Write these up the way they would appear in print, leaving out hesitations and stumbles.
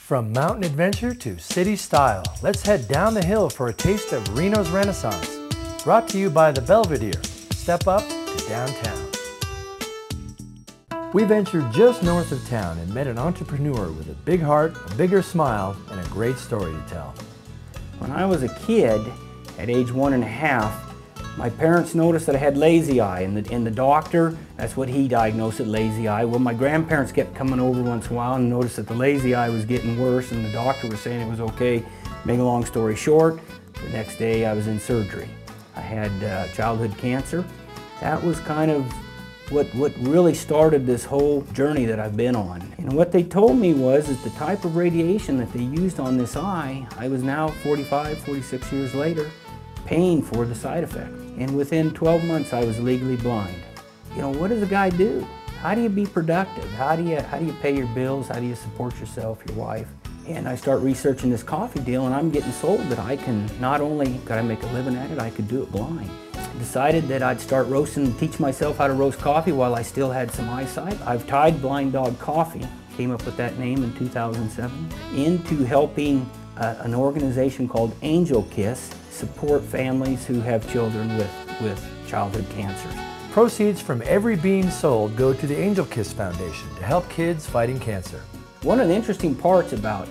From mountain adventure to city style, let's head down the hill for a taste of Reno's Renaissance. Brought to you by the Belvedere. Step up to downtown. We ventured just north of town and met an entrepreneur with a big heart, a bigger smile, and a great story to tell. When I was a kid, at age 1.5, my parents noticed that I had lazy eye, and the doctor, that's what he diagnosed it, lazy eye. Well, my grandparents kept coming over once in a while and noticed that the lazy eye was getting worse, and the doctor was saying it was okay. Make a long story short, the next day I was in surgery. I had childhood cancer. That was kind of what really started this whole journey that I've been on. And what they told me was that the type of radiation that they used on this eye, I was now 45, 46 years later, paying for the side effect. And within 12 months, I was legally blind. You know, what does a guy do? How do you be productive? How do you pay your bills? How do you support yourself, your wife? And I start researching this coffee deal, and I'm getting sold that I can, not only could I make a living at it, I could do it blind. I decided that I'd start roasting and teach myself how to roast coffee while I still had some eyesight. I've tied Blind Dog Coffee, came up with that name in 2007, into helping an organization called Angel Kiss support families who have children with childhood cancers. Proceeds from every bean sold go to the Angel Kiss Foundation to help kids fighting cancer. One of the interesting parts about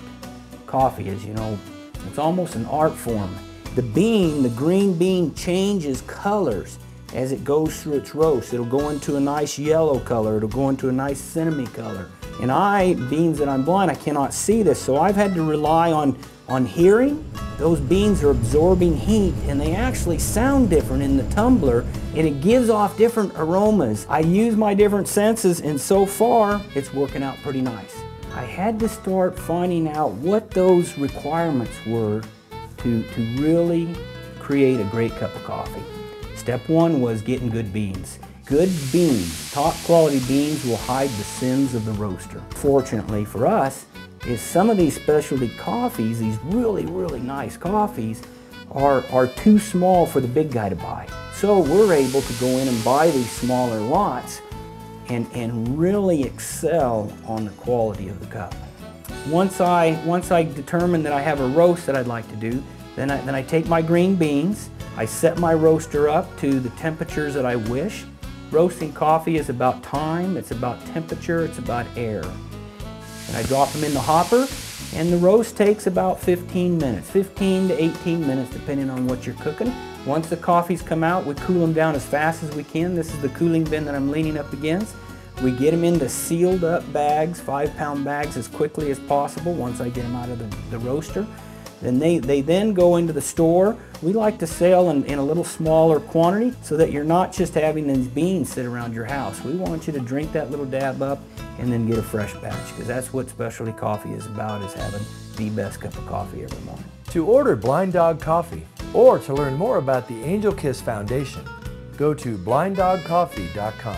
coffee is, you know, it's almost an art form. The bean, the green bean, changes colors as it goes through its roast. It'll go into a nice yellow color, it'll go into a nice cinnamon color. And being that I'm blind, I cannot see this, so I've had to rely on hearing. Those beans are absorbing heat, and they actually sound different in the tumbler, and it gives off different aromas. I use my different senses, and so far, it's working out pretty nice. I had to start finding out what those requirements were to really create a great cup of coffee. Step one was getting good beans. Good beans, top quality beans, will hide the sins of the roaster. Fortunately for us, is some of these specialty coffees, these really, really nice coffees, are too small for the big guy to buy. So we're able to go in and buy these smaller lots and really excel on the quality of the cup. Once I determine that I have a roast that I'd like to do, then I take my green beans, I set my roaster up to the temperatures that I wish. Roasting coffee is about time, it's about temperature, it's about air. And I drop them in the hopper, and the roast takes about 15 minutes, 15 to 18 minutes depending on what you're cooking. Once the coffees come out, we cool them down as fast as we can. This is the cooling bin that I'm leaning up against. We get them into sealed up bags, 5-pound bags, as quickly as possible once I get them out of the roaster. Then they then go into the store. We like to sell in a little smaller quantity so that you're not just having these beans sit around your house. We want you to drink that little dab up and then get a fresh batch, because that's what specialty coffee is about, is having the best cup of coffee every morning. To order Blind Dog Coffee or to learn more about the Angel Kiss Foundation, go to blinddogcoffee.com.